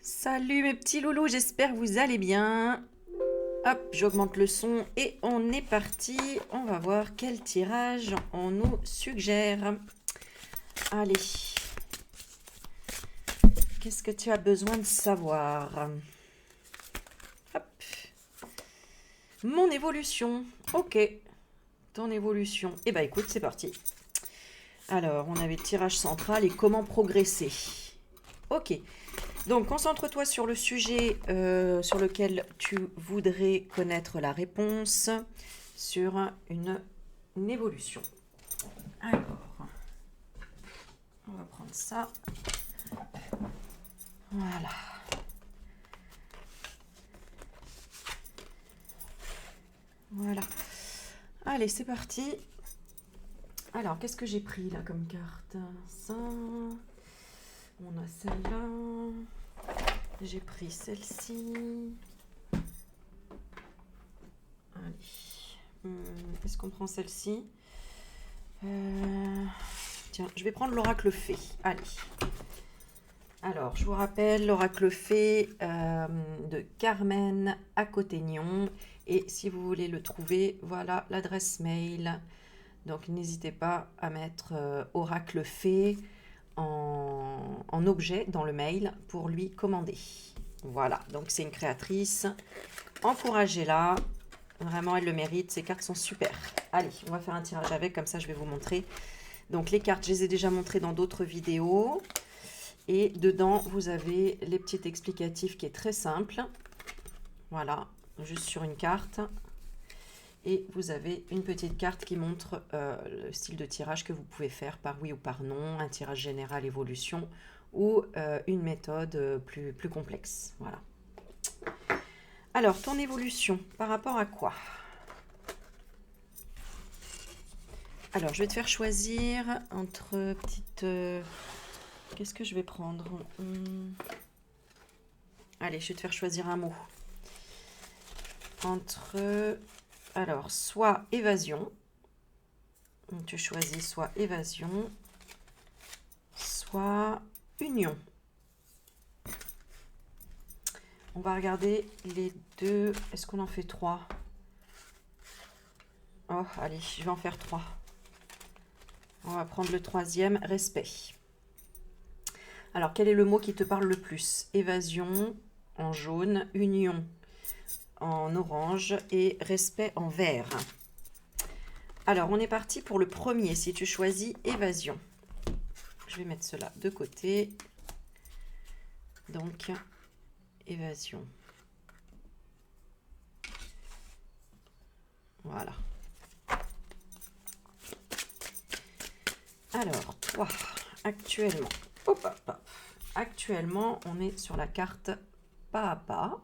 Salut mes petits loulous, j'espère que vous allez bien. Hop, j'augmente le son et on est parti. On va voir quel tirage on nous suggère. Allez, qu'est-ce que tu as besoin de savoir? Hop, mon évolution. Ok, ton évolution. Eh ben écoute, c'est parti. Alors, on avait le tirage central et comment progresser. Ok. Donc, concentre-toi sur le sujet sur lequel tu voudrais connaître la réponse sur une évolution. Alors, on va prendre ça. Voilà. Voilà. Allez, c'est parti. Alors, qu'est-ce que j'ai pris là comme carte? Ça. On a celle-là. J'ai pris celle-ci. Allez. Est-ce qu'on prend celle-ci? Tiens, je vais prendre l'oracle fée. Allez. Alors, je vous rappelle l'oracle fée de Carmen Acotegnon. Et si vous voulez le trouver, voilà l'adresse mail. Donc, n'hésitez pas à mettre oracle fée en objet dans le mail pour lui commander. Voilà, donc c'est une créatrice. Encouragez-la. Vraiment, elle le mérite. Ces cartes sont super. Allez, on va faire un tirage avec, comme ça je vais vous montrer. Donc les cartes, je les ai déjà montrées dans d'autres vidéos. Et dedans, vous avez les petits explicatifs qui est très simple. Voilà, juste sur une carte. Et vous avez une petite carte qui montre le style de tirage que vous pouvez faire par oui ou par non, un tirage général évolution ou une méthode plus complexe. Voilà. Alors, ton évolution, par rapport à quoi? Alors, je vais te faire choisir entre petites... qu'est-ce que je vais prendre? Allez, je vais te faire choisir un mot. Entre... Alors, soit évasion. Tu choisis soit évasion, soit union. On va regarder les deux. Est-ce qu'on en fait 3? Oh, allez, je vais en faire 3. On va prendre le troisième, respect. Alors, quel est le mot qui te parle le plus? Évasion en jaune, union en orange et respect en vert. Alors, on est parti pour le premier. Si tu choisis évasion, je vais mettre cela de côté. Donc, évasion. Voilà. Alors, toi, actuellement, actuellement, on est sur la carte pas à pas.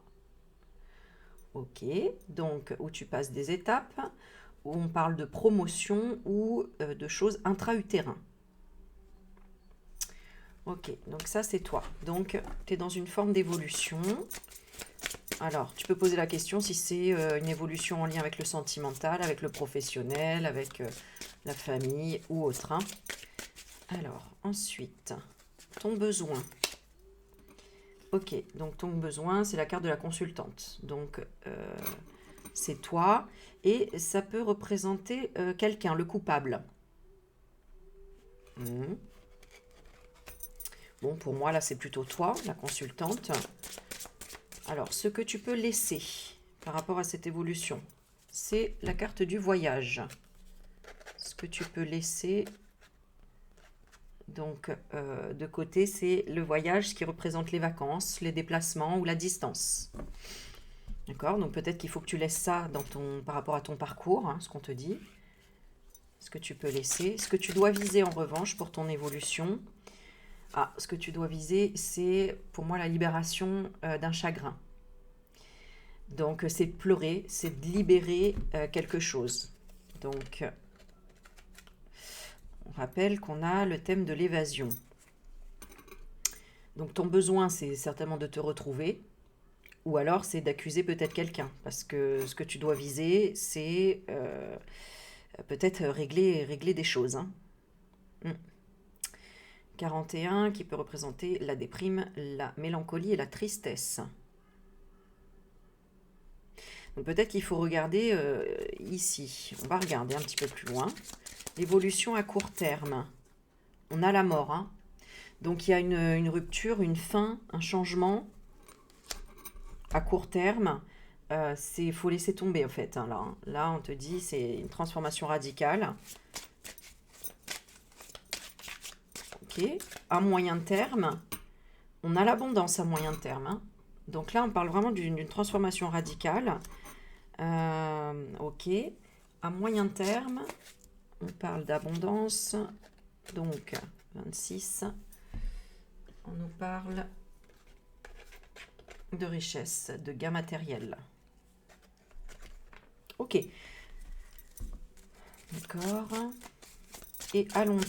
Ok, donc où tu passes des étapes, où on parle de promotion ou de choses intra-utérin. Ok, donc ça c'est toi. Donc tu es dans une forme d'évolution. Alors, tu peux poser la question si c'est une évolution en lien avec le sentimental, avec le professionnel, avec la famille ou autre. Hein. Alors, ensuite, ton besoin. Ok, donc ton besoin, c'est la carte de la consultante. Donc, c'est toi. Et ça peut représenter quelqu'un, le coupable. Bon, pour moi, là, c'est plutôt toi, la consultante. Alors, ce que tu peux laisser par rapport à cette évolution, c'est la carte du voyage. Ce que tu peux laisser, donc, de côté, c'est le voyage, ce qui représente les vacances, les déplacements ou la distance. D'accord? Donc, peut-être qu'il faut que tu laisses ça par rapport à ton parcours, hein, ce qu'on te dit. Ce que tu peux laisser. Ce que tu dois viser, en revanche, pour ton évolution. Ah, ce que tu dois viser, c'est, pour moi, la libération d'un chagrin. Donc, c'est pleurer, c'est de libérer quelque chose. Donc, on rappelle qu'on a le thème de l'évasion. Donc, ton besoin, c'est certainement de te retrouver. Ou alors, c'est d'accuser peut-être quelqu'un. Parce que ce que tu dois viser, c'est peut-être régler des choses. Hein. 41 qui peut représenter la déprime, la mélancolie et la tristesse. Donc peut-être qu'il faut regarder ici. On va regarder un petit peu plus loin. L'évolution à court terme. On a la mort. Hein. Donc il y a une rupture, une fin, un changement à court terme. Il faut laisser tomber en fait. Hein, là, hein. Là, on te dit c'est une transformation radicale. Ok. À moyen terme, on a l'abondance à moyen terme. Hein. Donc là, on parle vraiment d'une transformation radicale. Ok. À moyen terme, on parle d'abondance. Donc, 26. On nous parle de richesse, de gain matériel. Ok. D'accord. Et à long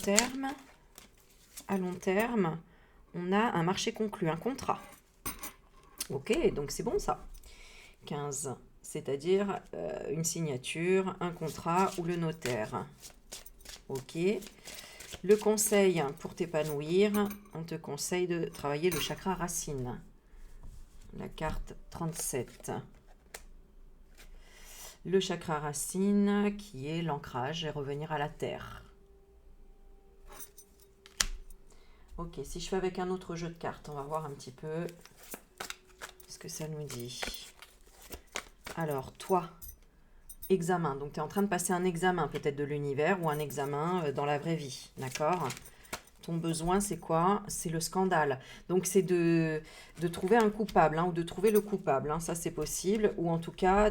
terme, on a un marché conclu, un contrat. Ok, donc c'est bon ça. 15, c'est-à-dire une signature, un contrat ou le notaire. Ok. Le conseil pour t'épanouir, on te conseille de travailler le chakra racine. La carte 37. Le chakra racine qui est l'ancrage et revenir à la terre. Ok, si je fais avec un autre jeu de cartes, on va voir un petit peu ce que ça nous dit. Alors, toi, examen. Donc, tu es en train de passer un examen peut-être de l'univers ou un examen dans la vraie vie. D'accord ? Ton besoin, c'est quoi? C'est le scandale. Donc, c'est de trouver un coupable hein, ou de trouver le coupable. Hein, ça, c'est possible. Ou en tout cas,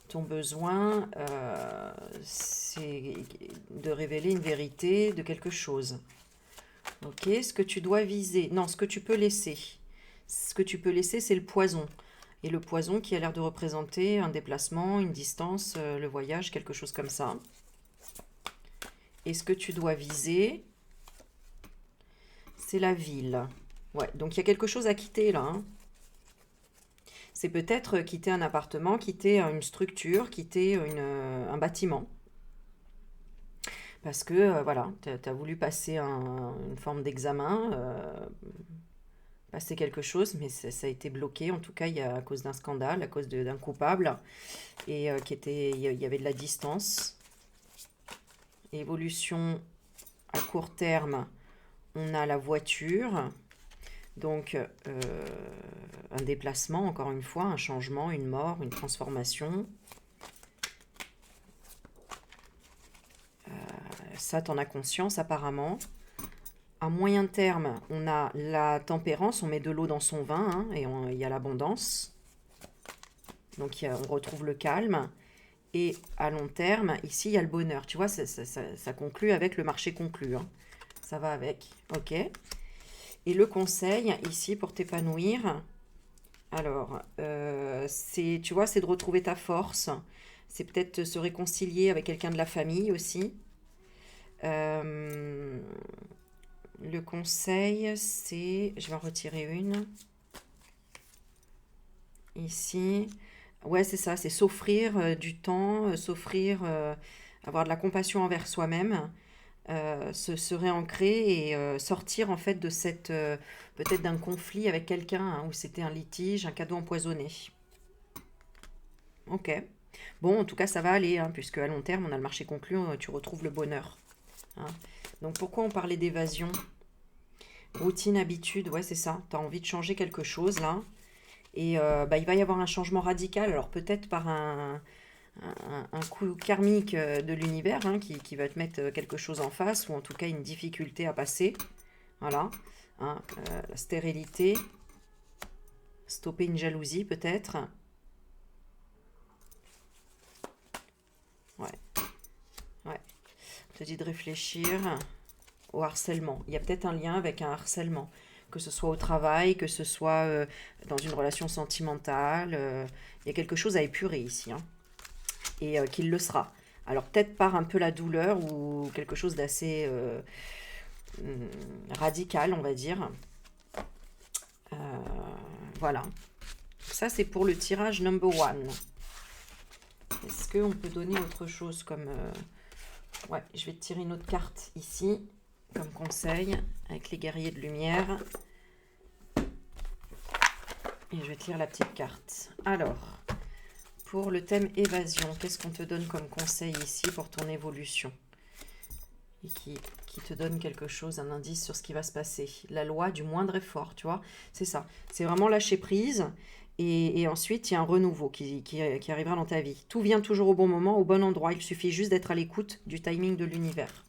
ton besoin, c'est de révéler une vérité de quelque chose. Ok, ce que tu dois viser. Non, ce que tu peux laisser. Ce que tu peux laisser, c'est le poison. Et le poison qui a l'air de représenter un déplacement, une distance, le voyage, quelque chose comme ça. Et ce que tu dois viser, c'est la ville. Ouais, donc il y a quelque chose à quitter là. Hein. C'est peut-être quitter un appartement, quitter une structure, quitter un bâtiment. Parce que, voilà, tu as voulu passer une forme d'examen, passer quelque chose, mais ça a été bloqué. En tout cas, il y a à cause d'un scandale, à cause d'un coupable, et il y avait de la distance. Évolution à court terme, on a la voiture. Donc, un déplacement, encore une fois, un changement, une mort, une transformation. Ça, t'en as conscience apparemment. À moyen terme, on a la tempérance, on met de l'eau dans son vin hein, et il y a l'abondance. Donc, on retrouve le calme. Et à long terme, ici, il y a le bonheur. Tu vois, ça conclut avec le marché conclu. Hein. Ça va avec. Ok. Et le conseil, ici, pour t'épanouir, alors, tu vois, c'est de retrouver ta force. C'est peut-être se réconcilier avec quelqu'un de la famille aussi. Le conseil, c'est... Je vais en retirer une. Ici. Ouais, c'est ça, c'est s'offrir du temps, avoir de la compassion envers soi-même. Se réancrer et sortir en fait de cette peut-être d'un conflit avec quelqu'un hein, où c'était un litige, un cadeau empoisonné. Ok. Bon, en tout cas, ça va aller, hein, puisque à long terme, on a le marché conclu, tu retrouves le bonheur. Hein. Donc pourquoi on parlait d'évasion? Routine, habitude, ouais, c'est ça. Tu as envie de changer quelque chose là. Et il va y avoir un changement radical, alors peut-être par un coup karmique de l'univers hein, qui va te mettre quelque chose en face, ou en tout cas une difficulté à passer. Voilà. Hein, la stérilité. Stopper une jalousie peut-être. Ouais. Ouais. On te dit de réfléchir au harcèlement. Il y a peut-être un lien avec un harcèlement. Que ce soit au travail, que ce soit dans une relation sentimentale. Il y a quelque chose à épurer ici. Hein. Et qu'il le sera. Alors peut-être par un peu la douleur ou quelque chose d'assez radical, on va dire. Voilà. Ça, c'est pour le tirage number one. Est-ce qu'on peut donner autre chose comme Ouais, je vais te tirer une autre carte ici, comme conseil, avec les guerriers de lumière. Et je vais te lire la petite carte. Alors, pour le thème évasion, qu'est-ce qu'on te donne comme conseil ici pour ton évolution? Et qui te donne quelque chose, un indice sur ce qui va se passer. La loi du moindre effort, tu vois. C'est ça. C'est vraiment lâcher prise. Et ensuite, il y a un renouveau qui arrivera dans ta vie. Tout vient toujours au bon moment, au bon endroit. Il suffit juste d'être à l'écoute du timing de l'univers.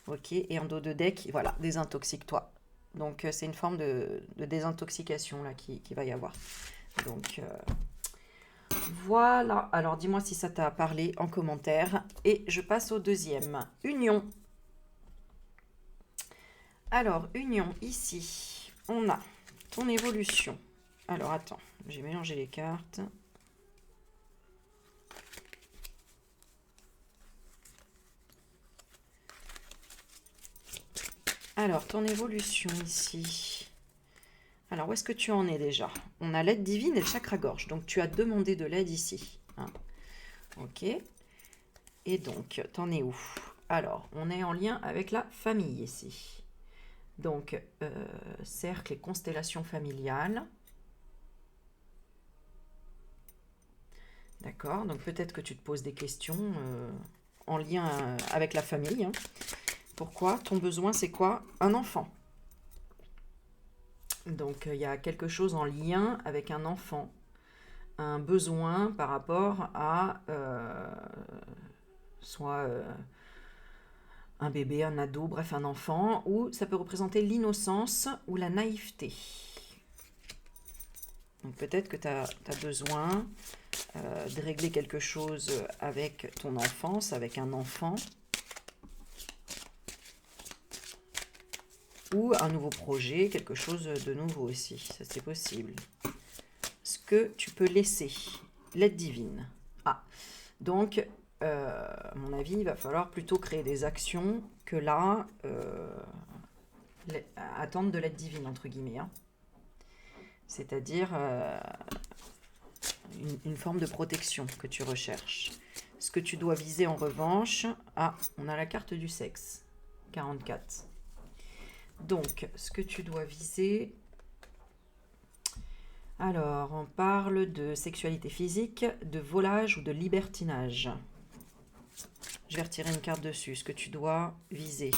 Ok, et en dos de deck, voilà, désintoxique-toi. Donc, c'est une forme de désintoxication là qui va y avoir. Donc, voilà. Alors, dis-moi si ça t'a parlé en commentaire. Et je passe au deuxième. Union. Alors, union, ici, on a ton évolution. Alors, attends, j'ai mélangé les cartes. Alors, ton évolution ici. Alors, où est-ce que tu en es déjà? On a l'aide divine et le chakra-gorge. Donc, tu as demandé de l'aide ici. Hein. Ok. Et donc, t'en es où? Alors, on est en lien avec la famille ici. Donc, cercle et constellation familiale. D'accord. Donc, peut-être que tu te poses des questions en lien avec la famille. Hein. Pourquoi? Ton besoin, c'est quoi? Un enfant. Donc, il y a quelque chose en lien avec un enfant. Un besoin par rapport à soit un bébé, un ado, bref, un enfant, ou ça peut représenter l'innocence ou la naïveté. Donc, peut-être que tu as besoin de régler quelque chose avec ton enfance, avec un enfant. Ou un nouveau projet, quelque chose de nouveau aussi, ça c'est possible. Ce que tu peux laisser, l'aide divine. Ah, donc, à mon avis, il va falloir plutôt créer des actions que là, attendre de l'aide divine, entre guillemets. Hein. C'est-à-dire une forme de protection que tu recherches. Ce que tu dois viser en revanche, ah, on a la carte du sexe, 44. Donc, ce que tu dois viser... Alors, on parle de sexualité physique, de volage ou de libertinage. Je vais retirer une carte dessus. Ce que tu dois viser,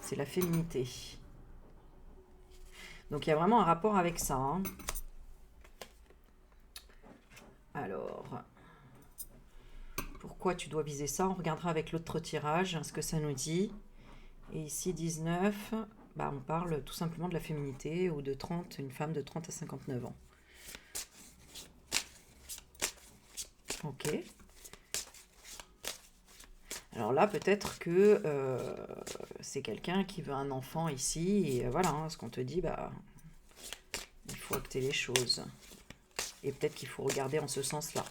c'est la féminité. Donc, il y a vraiment un rapport avec ça. Hein. Alors, pourquoi tu dois viser ça? On regardera avec l'autre tirage ce que ça nous dit. Et ici, 19, bah, on parle tout simplement de la féminité ou de 30, une femme de 30 à 59 ans. Ok. Alors là, peut-être que c'est quelqu'un qui veut un enfant ici. Et voilà, hein, ce qu'on te dit, bah, il faut acter les choses. Et peut-être qu'il faut regarder en ce sens-là.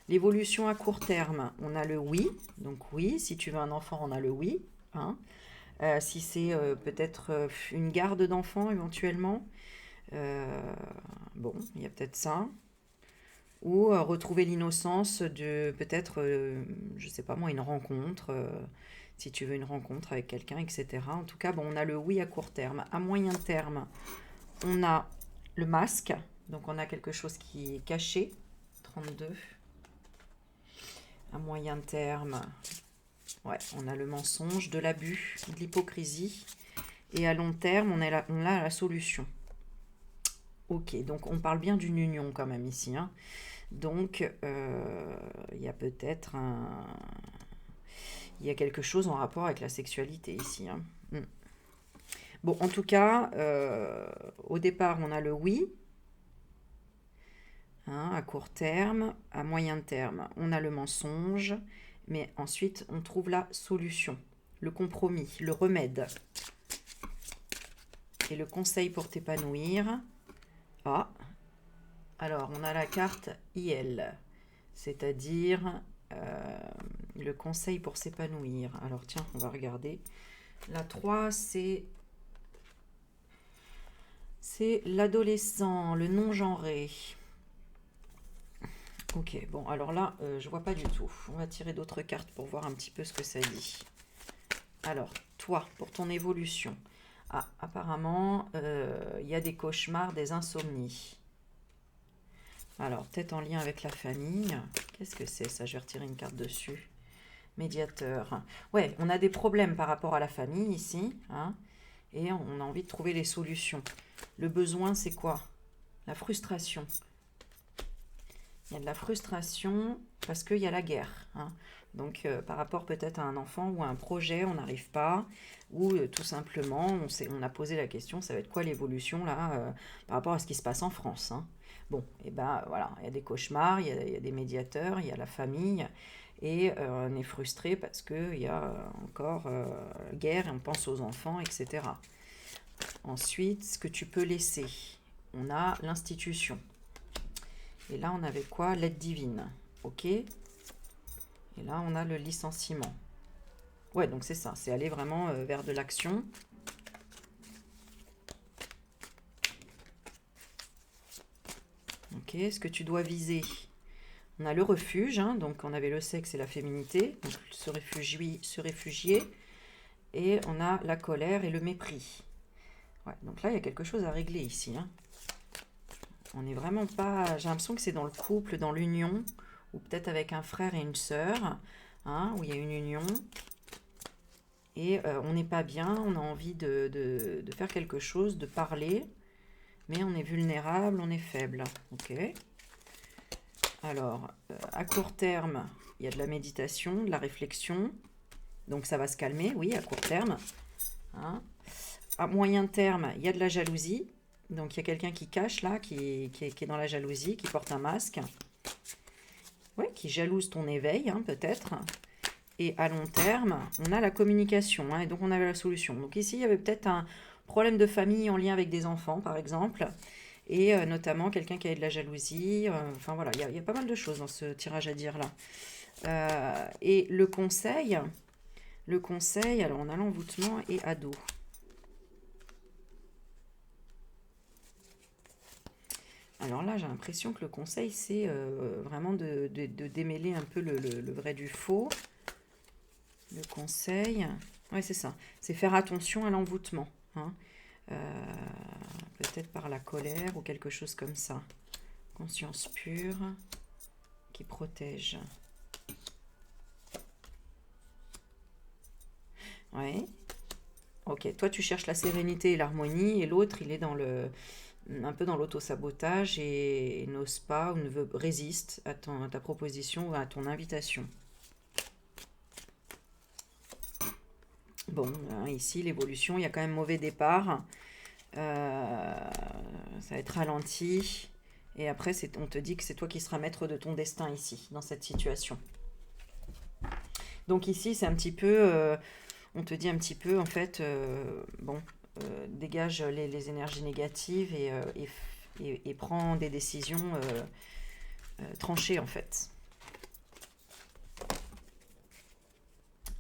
L'évolution à court terme, on a le oui. Donc oui, si tu veux un enfant, on a le oui. Hein. Si c'est peut-être une garde d'enfant éventuellement, bon, il y a peut-être ça. Ou retrouver l'innocence de peut-être, je sais pas moi, une rencontre, si tu veux une rencontre avec quelqu'un, etc. En tout cas, bon, on a le oui à court terme. À moyen terme, on a le masque, donc on a quelque chose qui est caché, 32. À moyen terme, ouais, on a le mensonge, de l'abus, de l'hypocrisie. Et à long terme, on a la solution. Ok, donc on parle bien d'une union quand même ici. Hein. Donc, il y a peut-être il y a quelque chose en rapport avec la sexualité ici. Hein. Bon, en tout cas, au départ, on a le oui. Hein, à court terme, à moyen terme, on a le mensonge. Mais ensuite, on trouve la solution, le compromis, le remède. Et le conseil pour t'épanouir. Ah, alors on a la carte IL, c'est-à-dire le conseil pour s'épanouir. Alors tiens, on va regarder. La 3, c'est l'adolescent, le non-genré. Ok, bon, alors là, je vois pas du tout. On va tirer d'autres cartes pour voir un petit peu ce que ça dit. Alors, toi, pour ton évolution. Ah, apparemment, il y a des cauchemars, des insomnies. Alors, peut-être en lien avec la famille. Qu'est-ce que c'est ça? Je vais retirer une carte dessus. Médiateur. Ouais, on a des problèmes par rapport à la famille ici, hein, et on a envie de trouver les solutions. Le besoin, c'est quoi? La frustration. Il y a de la frustration parce qu'il y a la guerre, hein. Donc, par rapport peut-être à un enfant ou à un projet, on n'arrive pas, ou tout simplement, on a posé la question, ça va être quoi l'évolution là, par rapport à ce qui se passe en France, hein. Bon, et ben voilà, il y a des cauchemars, il y a des médiateurs, il y a la famille, et on est frustré parce qu'il y a encore guerre, et on pense aux enfants, etc. Ensuite, ce que tu peux laisser, on a l'institution. Et là, on avait quoi? L'aide divine. Ok. Et là, on a le licenciement. Ouais, donc c'est ça. C'est aller vraiment vers de l'action. Ok. Ce que tu dois viser. On a le refuge. Hein, donc, on avait le sexe et la féminité. Donc, se réfugier. Et on a la colère et le mépris. Ouais, donc là, il y a quelque chose à régler ici. Hein. On n'est vraiment pas... J'ai l'impression que c'est dans le couple, dans l'union, ou peut-être avec un frère et une sœur, hein, où il y a une union. Et on n'est pas bien, on a envie de faire quelque chose, de parler, mais on est vulnérable, on est faible. Ok. Alors, à court terme, il y a de la méditation, de la réflexion. Donc ça va se calmer, oui, à court terme. Hein. À moyen terme, il y a de la jalousie. Donc il y a quelqu'un qui cache là, qui est dans la jalousie, qui porte un masque. Ouais, qui jalouse ton éveil, hein, peut-être. Et à long terme, on a la communication, hein, et donc on avait la solution. Donc ici, il y avait peut-être un problème de famille en lien avec des enfants, par exemple, et notamment quelqu'un qui avait de la jalousie. Enfin voilà, il y a pas mal de choses dans ce tirage à dire là. Et le conseil, alors on a l'envoûtement et ado. Alors là, j'ai l'impression que le conseil, c'est vraiment de démêler un peu le vrai du faux. Le conseil, ouais, c'est ça. C'est faire attention à l'envoûtement. Hein. Peut-être par la colère ou quelque chose comme ça. Conscience pure qui protège. Ouais. Ok, toi tu cherches la sérénité et l'harmonie et l'autre il est dans un peu dans l'auto-sabotage et n'ose pas ou résiste à ta proposition ou à ton invitation. Bon, ici l'évolution, il y a quand même mauvais départ. Ça va être ralenti. Et après, on te dit que c'est toi qui seras maître de ton destin ici, dans cette situation. Donc ici, c'est un petit peu... on te dit un petit peu, en fait, bon, dégage les énergies négatives et prends des décisions tranchées, en fait.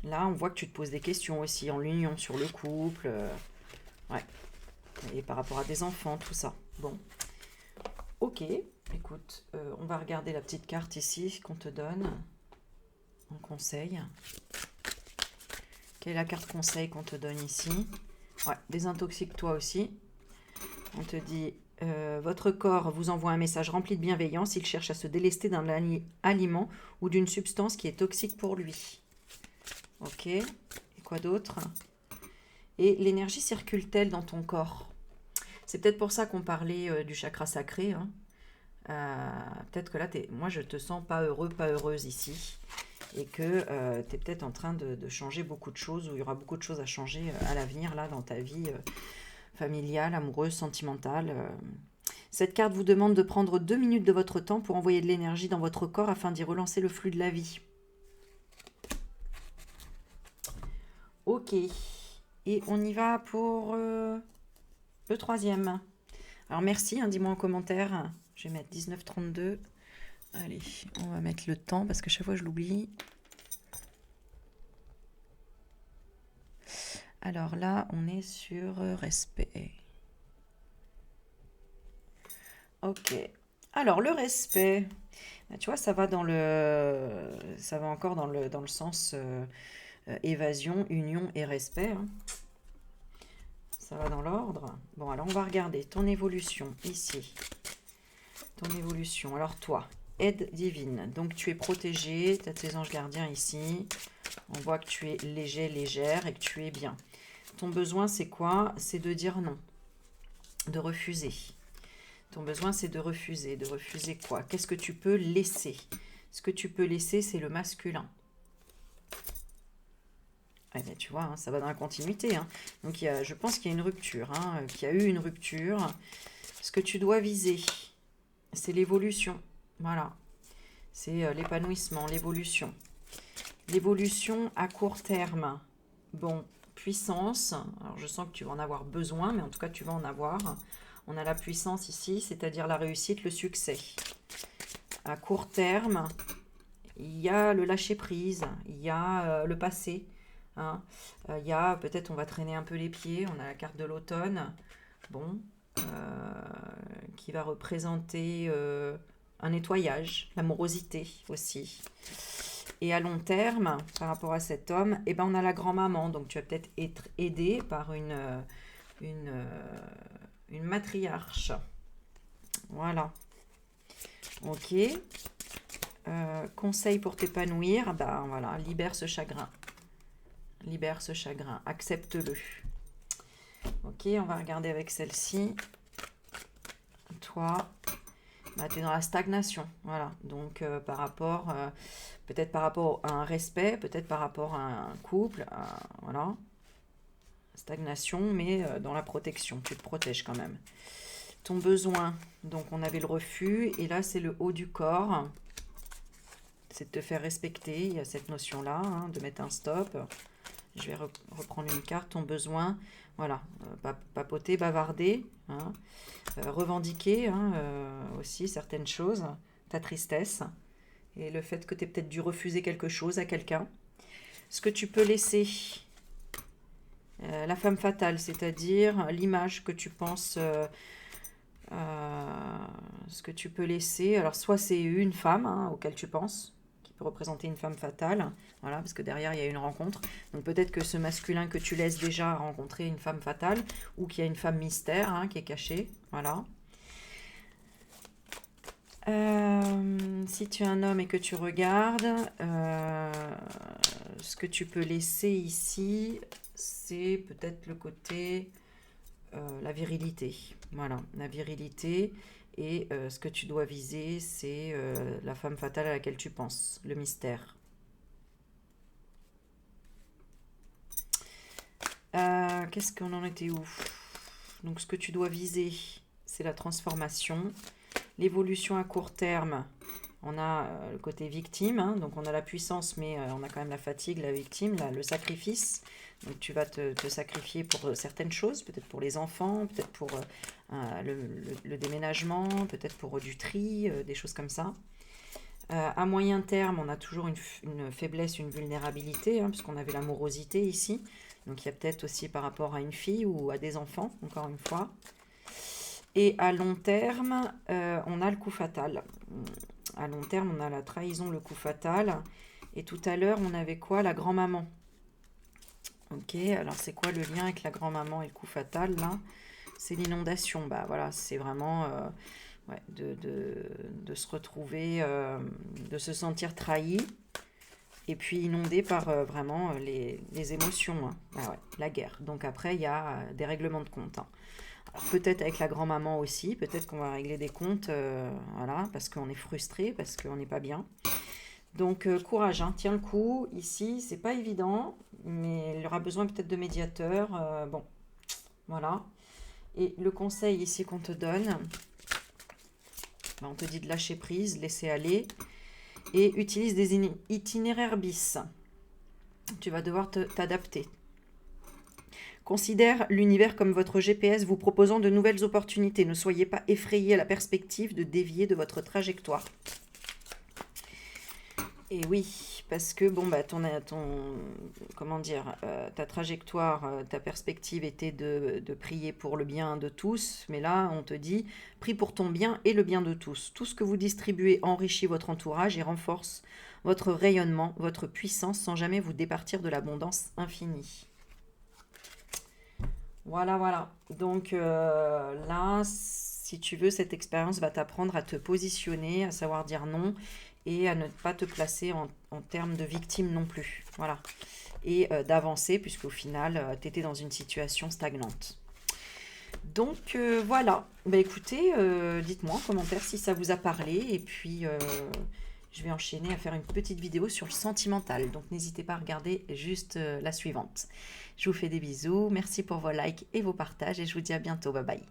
Là, on voit que tu te poses des questions aussi en l'union sur le couple. Ouais. Et par rapport à des enfants, tout ça. Bon. Ok. Écoute, on va regarder la petite carte ici qu'on te donne en conseil. Quelle est la carte conseil qu'on te donne ici? Ouais, désintoxique-toi aussi. On te dit, votre corps vous envoie un message rempli de bienveillance. Il cherche à se délester d'un aliment ou d'une substance qui est toxique pour lui. Ok. Et quoi d'autre? Et l'énergie circule-t-elle dans ton corps? C'est peut-être pour ça qu'on parlait du chakra sacré. Hein. Peut-être que là, moi, je te sens pas heureux, pas heureuse ici. Et que tu es peut-être en train de changer beaucoup de choses, ou il y aura beaucoup de choses à changer à l'avenir, là, dans ta vie familiale, amoureuse, sentimentale. Cette carte vous demande de prendre 2 minutes de votre temps pour envoyer de l'énergie dans votre corps afin d'y relancer le flux de la vie. Ok. Et on y va pour le troisième. Alors merci, hein, dis-moi en commentaire. Je vais mettre 19h32. Allez, on va mettre le temps parce que chaque fois je l'oublie. Alors là, on est sur respect. Ok. Alors le respect. Bah, tu vois, ça va encore dans le sens évasion, union et respect, hein. Ça va dans l'ordre. Bon, alors on va regarder ton évolution ici. Ton évolution. Alors toi, aide divine. Donc tu es protégé, tu as tes anges gardiens ici. On voit que tu es léger, légère et que tu es bien. Ton besoin, c'est quoi? C'est de dire non, de refuser. Ton besoin, c'est de refuser. De refuser quoi? Qu'est-ce que tu peux laisser? Ce que tu peux laisser, c'est le masculin. Eh bien, tu vois, hein, ça va dans la continuité, hein. Donc, je pense qu'il y a une rupture, hein, qu'il y a eu une rupture. Ce que tu dois viser, c'est l'évolution. Voilà. C'est l'épanouissement, l'évolution. L'évolution à court terme. Bon, puissance. Alors, je sens que tu vas en avoir besoin, mais en tout cas, tu vas en avoir. On a la puissance ici, c'est-à-dire la réussite, le succès. À court terme, il y a le lâcher-prise, il y a le passé. Hein. Il y a, peut-être on va traîner un peu les pieds, on a la carte de l'automne, bon, qui va représenter un nettoyage, l'amorosité aussi. Et à long terme, par rapport à cet homme, eh ben on a la grand-maman, donc tu vas peut-être être aidé par une matriarche. Voilà. Ok. Conseil pour t'épanouir, ben voilà, libère ce chagrin. Libère ce chagrin, accepte-le. Ok, on va regarder avec celle-ci. Toi, bah, tu es dans la stagnation. Voilà, donc par rapport, peut-être par rapport à un respect, peut-être par rapport à un couple, voilà. Stagnation, mais dans la protection, tu te protèges quand même. Ton besoin, donc on avait le refus, et là c'est le haut du corps. C'est de te faire respecter, il y a cette notion-là, hein, de mettre un stop. Je vais reprendre une carte, ton besoin, voilà, papoter, bavarder, hein, revendiquer hein, aussi certaines choses, ta tristesse, et le fait que tu aies peut-être dû refuser quelque chose à quelqu'un. Ce que tu peux laisser, la femme fatale, c'est-à-dire l'image que tu penses, ce que tu peux laisser, alors soit c'est une femme hein, auquel tu penses, peut représenter une femme fatale, voilà, parce que derrière il y a une rencontre. Donc peut-être que ce masculin que tu laisses déjà a rencontré une femme fatale, ou qu'il y a une femme mystère hein, qui est cachée, voilà. Si tu es un homme et que tu regardes, ce que tu peux laisser ici, c'est peut-être le côté, la virilité, voilà, la virilité. Et ce que tu dois viser, c'est la femme fatale à laquelle tu penses, le mystère. Qu'est-ce qu'on en était où? Donc ce que tu dois viser, c'est la transformation. L'évolution à court terme, on a le côté victime, hein, donc on a la puissance, mais on a quand même la fatigue, la victime, là, le sacrifice. Donc tu vas te sacrifier pour certaines choses, peut-être pour les enfants, peut-être pour le déménagement, peut-être pour du tri, des choses comme ça. À moyen terme, on a toujours une faiblesse, une vulnérabilité, hein, puisqu'on avait l'amorosité ici. Donc il y a peut-être aussi par rapport à une fille ou à des enfants, encore une fois. Et à long terme, on a le coup fatal. À long terme, on a la trahison, le coup fatal. Et tout à l'heure, on avait quoi? La grand-maman. Ok, alors c'est quoi le lien avec la grand-maman et le coup fatal, là? C'est l'inondation. Bah voilà, c'est vraiment ouais, de se retrouver, de se sentir trahi. Et puis inondé par vraiment les émotions. Hein. Ah ouais, la guerre. Donc après, il y a des règlements de compte. Hein. Peut-être avec la grand-maman aussi, peut-être qu'on va régler des comptes, voilà, parce qu'on est frustré, parce qu'on n'est pas bien. Donc courage, hein, tiens le coup. Ici, c'est pas évident, mais il y aura besoin peut-être de médiateurs. Bon, voilà. Et le conseil ici qu'on te donne, on te dit de lâcher prise, laisser aller, et utilise des itinéraires bis. Tu vas devoir t'adapter. Considère l'univers comme votre GPS vous proposant de nouvelles opportunités. Ne soyez pas effrayés à la perspective de dévier de votre trajectoire. Et oui, parce que bon, bah, comment dire, ta trajectoire, ta perspective était de prier pour le bien de tous, mais là, on te dit, prie pour ton bien et le bien de tous. Tout ce que vous distribuez enrichit votre entourage et renforce votre rayonnement, votre puissance, sans jamais vous départir de l'abondance infinie. Voilà, voilà. Donc là, si tu veux, cette expérience va t'apprendre à te positionner, à savoir dire non et à ne pas te placer en termes de victime non plus. Voilà. Et d'avancer, puisqu'au final, tu étais dans une situation stagnante. Donc voilà. Bah, écoutez, dites-moi en commentaire si ça vous a parlé. Et puis, je vais enchaîner à faire une petite vidéo sur le sentimental. Donc n'hésitez pas à regarder juste la suivante. Je vous fais des bisous. Merci pour vos likes et vos partages. Et je vous dis à bientôt. Bye bye.